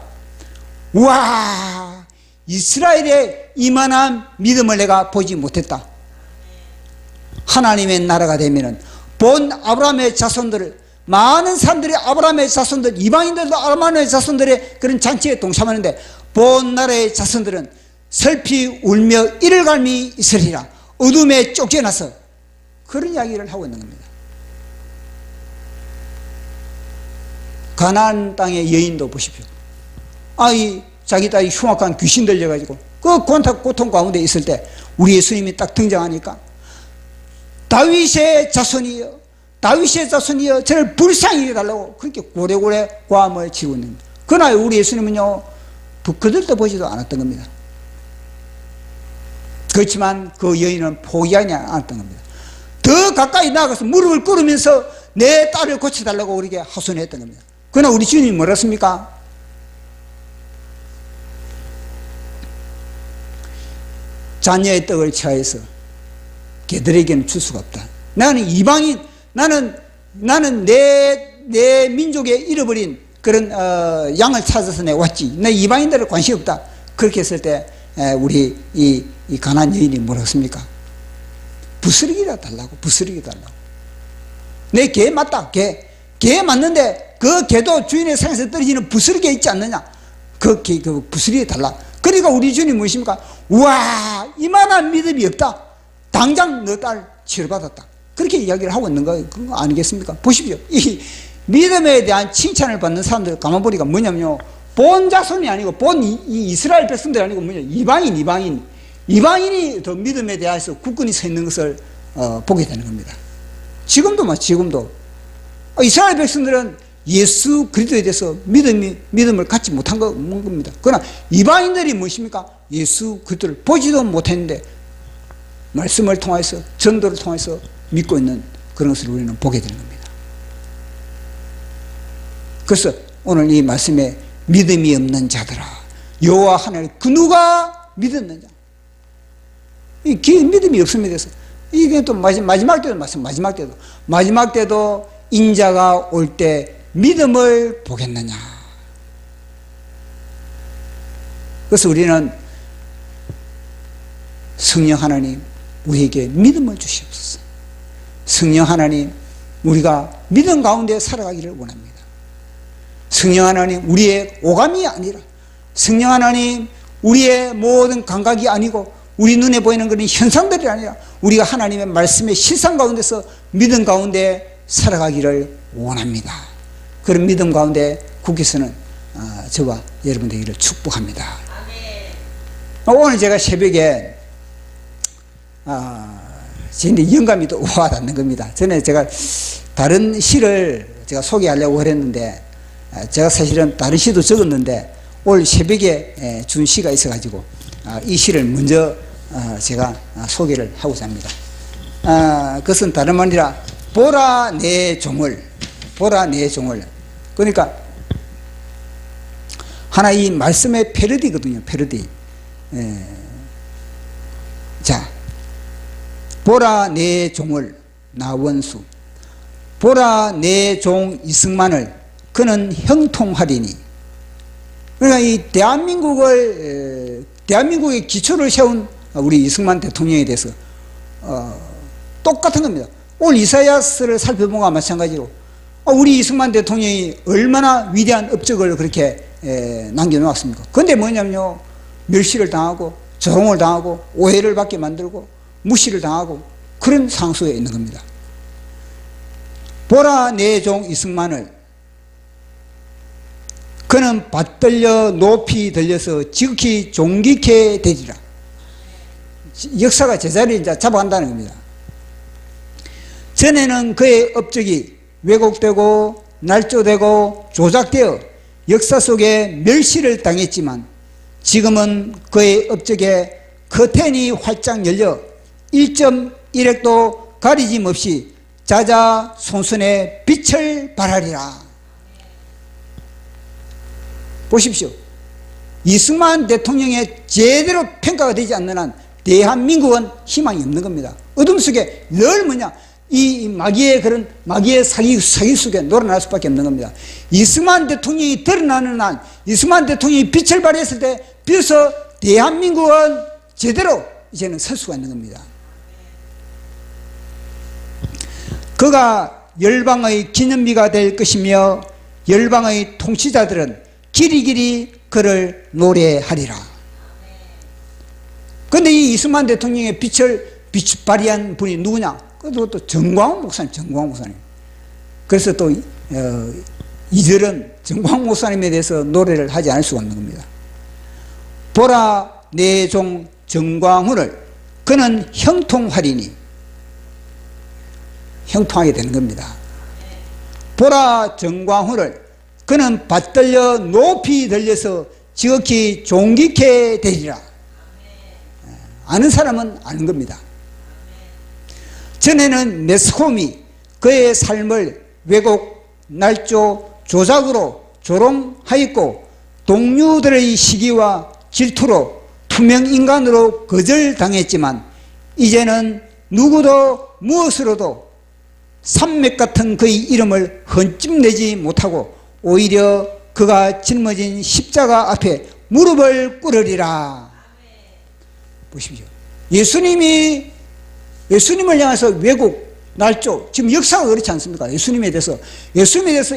우와, 이스라엘의 이만한 믿음을 내가 보지 못했다. 하나님의 나라가 되면은 본 아브라함의 자손들을, 많은 사람들이 아브라함의 자손들, 이방인들도 아브라함의 자손들의 그런 잔치에 동참하는데 본 나라의 자손들은 슬피 울며 이를 갈미 있으리라. 어둠에 쫓겨나서 그런 이야기를 하고 있는 겁니다. 가나안 땅의 여인도 보십시오. 자기 딸이 흉악한 귀신 들려가지고 그 고통 가운데 있을 때 우리 예수님이 딱 등장하니까 다윗의 자손이여 저를 불쌍히 해달라고 그렇게 고래고래 고함을 치고 있는 겁니다. 그러나 우리 예수님은요, 그들도 보지도 않았던 겁니다. 그렇지만 그 여인은 포기하지 않았던 겁니다. 더 가까이 나가서 무릎을 꿇으면서 내 딸을 고쳐달라고 그렇게 하소연했던 겁니다. 그러나 우리 주님이 뭐라 했습니까? 자녀의 떡을 취하여서 걔들에게는 줄 수가 없다. 나는 이방인, 나는 내 민족에 잃어버린 그런 양을 찾아서 내가 왔지. 내 이방인들을 관심 없다. 그렇게 했을 때 우리 이 가나안 여인이 뭐라 했습니까? 부스러기라 달라고. 내 개 맞다. 개 맞는데 그 개도 주인의 상에서 떨어지는 부스러기가 있지 않느냐. 그 부스러기 달라. 그러니까 우리 주님 무엇입니까? 우와, 이만한 믿음이 없다. 당장 너 딸 치료받았다. 그렇게 이야기를 하고 있는 거 아니겠습니까? 보십시오. 이 믿음에 대한 칭찬을 받는 사람들 가만 보니까 뭐냐면요, 본 자손이 아니고 본 이스라엘 백성들이 아니고 뭐냐, 이방인이 더 믿음에 대해서 굳건히 서 있는 것을 보게 되는 겁니다. 지금도 이스라엘 백성들은 예수 그리스도에 대해서 믿음을 갖지 못한 겁니다. 그러나 이방인들이 무엇입니까? 예수 그리스도를 보지도 못했는데 말씀을 통해서, 전도를 통해서 믿고 있는 그런 것을 우리는 보게 되는 겁니다. 그래서 오늘 이 말씀에 믿음이 없는 자들아, 여호와 하나님 그 누가 믿었느냐. 이 믿음이 없습니다. 이게 또 마지막 때도 마지막 때도 인자가 올 때 믿음을 보겠느냐. 그래서 우리는 성령 하나님 우리에게 믿음을 주시옵소서. 성령 하나님 우리가 믿음 가운데 살아가기를 원합니다. 성령 하나님 우리의 오감이 아니라, 성령 하나님 우리의 모든 감각이 아니고, 우리 눈에 보이는 그런 현상들이 아니라 우리가 하나님의 말씀의 실상 가운데서 믿음 가운데 살아가기를 원합니다. 그런 믿음 가운데 국회에서는 저와 여러분들에게 축복합니다. 오늘 제가 새벽에 제 영감이 또 와닿는 겁니다. 전에 제가 다른 시를 제가 소개하려고 그랬는데, 제가 사실은 다른 시도 적었는데 오늘 새벽에 준 시가 있어가지고 이 시를 먼저 제가 소개를 하고자 합니다. 그것은 다름 아니라 보라 내 종을, 보라 내 종을. 그러니까 하나 이 말씀의 패러디거든요. 패러디. 자, 보라 내 종을 나원수, 보라 내 종 이승만을 그는 형통하리니. 그러니까 이 대한민국의 기초를 세운 우리 이승만 대통령에 대해서 똑같은 겁니다. 오늘 이사야서를 살펴본 것과 마찬가지로 우리 이승만 대통령이 얼마나 위대한 업적을 그렇게 남겨놓았습니까? 그런데 뭐냐면요, 멸시를 당하고 조롱을 당하고 오해를 받게 만들고 무시를 당하고 그런 상수에 있는 겁니다. 보라 내 종 이승만을 그는 받들려 높이 들려서 지극히 존귀케 되리라. 역사가 제자리를 이제 잡아간다는 겁니다. 전에는 그의 업적이 왜곡되고 날조되고 조작되어 역사 속에 멸시를 당했지만, 지금은 그의 업적에 커튼이 활짝 열려 1.1획도 가리짐 없이 자자손손의 빛을 발하리라. 보십시오. 이승만 대통령의 제대로 평가가 되지 않는 한 대한민국은 희망이 없는 겁니다. 어둠 속에 늘 뭐냐, 이 마귀의 그런 마귀의 사기 속에 놀아날 수밖에 없는 겁니다. 이승만 대통령이 드러나는 한, 이승만 대통령이 빛을 발했을 때 비로소 대한민국은 제대로 이제는 설 수가 있는 겁니다. 그가 열방의 기념비가 될 것이며 열방의 통치자들은 길이길이 그를 노래하리라. 그런데 이 이승만 대통령의 빛을 발휘한 분이 누구냐? 그것도 정광훈 목사님. 그래서 또 2절은 정광훈 목사님에 대해서 노래를 하지 않을 수가 없는 겁니다. 보라 내 종 정광훈을 그는 형통하리니. 형통하게 되는 겁니다. 보라 정광훈을 그는 받들려 높이 들려서 지극히 존귀케 되리라. 아는 사람은 아는 겁니다. 전에는 매스컴이 그의 삶을 왜곡, 날조, 조작으로 조롱하였고 동료들의 시기와 질투로 투명인간으로 거절당했지만, 이제는 누구도 무엇으로도 산맥 같은 그의 이름을 흠집내지 못하고 오히려 그가 짊어진 십자가 앞에 무릎을 꿇으리라. 보십시오. 예수님을 향해서 왜곡, 날조, 지금 역사가 그렇지 않습니까? 예수님에 대해서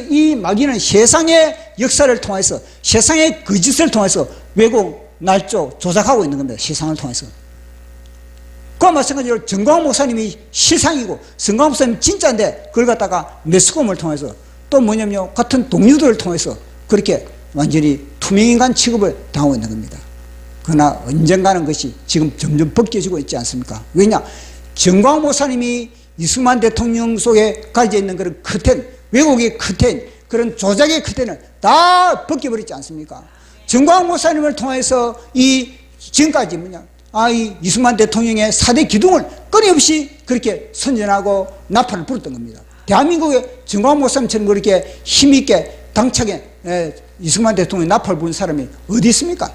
이 마귀는 세상의 역사를 통해서, 세상의 거짓을 통해서 왜곡, 날조, 조작하고 있는 겁니다. 세상을 통해서. 그와 마찬가지로 정광훈 목사님이 실상이고 정광훈 목사님이 진짜인데, 그걸 갖다가 매스컴을 통해서 또 뭐냐면요, 같은 동료들을 통해서 그렇게 완전히 투명인간 취급을 당하고 있는 겁니다. 그러나 언젠가는 것이 지금 점점 벗겨지고 있지 않습니까? 왜냐? 정광훈 목사님이 이승만 대통령 속에 가지고 있는 그런 커튼, 왜곡의 커튼, 그런 조작의 커튼을 다 벗겨버리지 않습니까? 정광훈 목사님을 통해서 지금까지 이 이승만 대통령의 4대 기둥을 끊임없이 그렇게 선전하고 나팔을 불었던 겁니다. 대한민국의 정광훈 목사님처럼 그렇게 힘있게 당차게 이승만 대통령의 나팔을 부른 사람이 어디 있습니까?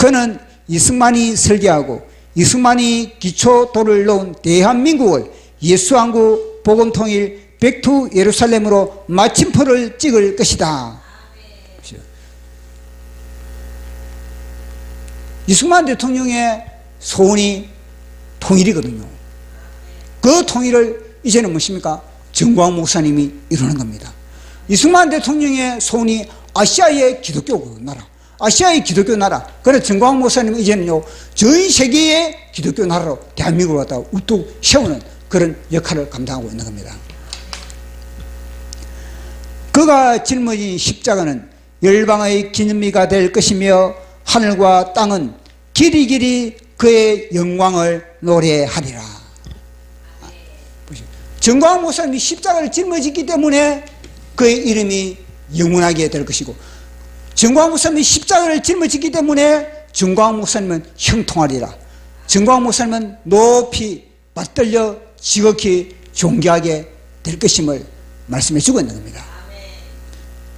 그는 이승만이 설계하고 이승만이 기초도를 놓은 대한민국을 예수왕국 복음통일 백투 예루살렘으로 마침표를 찍을 것이다. 이승만 대통령의 소원이 통일이거든요. 그 통일을 이제는 무엇입니까? 정광 목사님이 이루는 겁니다. 이승만 대통령의 소원이 아시아의 기독교 나라, 아시아의 기독교 나라. 그래서 정광 목사님은 이제는요, 전 세계의 기독교 나라로 대한민국을 갖다가 우뚝 세우는 그런 역할을 감당하고 있는 겁니다. 그가 짊어진 십자가는 열방의 기념비가 될 것이며 하늘과 땅은 길이길이 그의 영광을 노래하리라. 정광 목사님이 십자가를 짊어졌기 때문에 그의 이름이 영원하게 될 것이고, 정광 목사님이 십자가를 짊어졌기 때문에 정광 목사님은 형통하리라. 정광 목사님은 높이 받들려 지극히 존귀하게 될 것임을 말씀해 주고 있는 겁니다.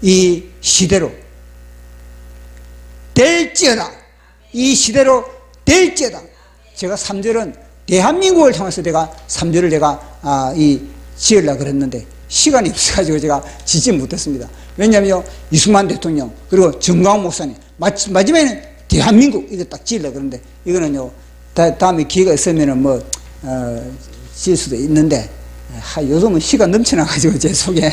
이 시대로 될지어다. 이 시대로 될지어다. 제가 3절은 대한민국을 통해서 내가 3절을 제가 지으려고 그랬는데 시간이 없어가지고 제가 지지 못했습니다. 왜냐하면 이승만 대통령 그리고 정광 목사님 마지막에는 대한민국 이거 딱 지으려고 그러는데 이거는요 다음에 기회가 있으면은 지을 수도 있는데 요즘은 시간 넘쳐나가지고 제 속에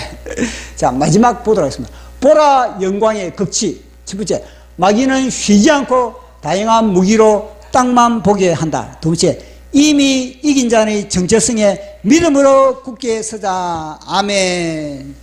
자 마지막 보도록 하겠습니다. 보라 영광의 극치. 첫 번째, 마귀는 쉬지 않고 다양한 무기로 땅만 보게 한다. 두 번째, 이미 이긴 자의 정체성에 믿음으로 굳게 서자. 아멘.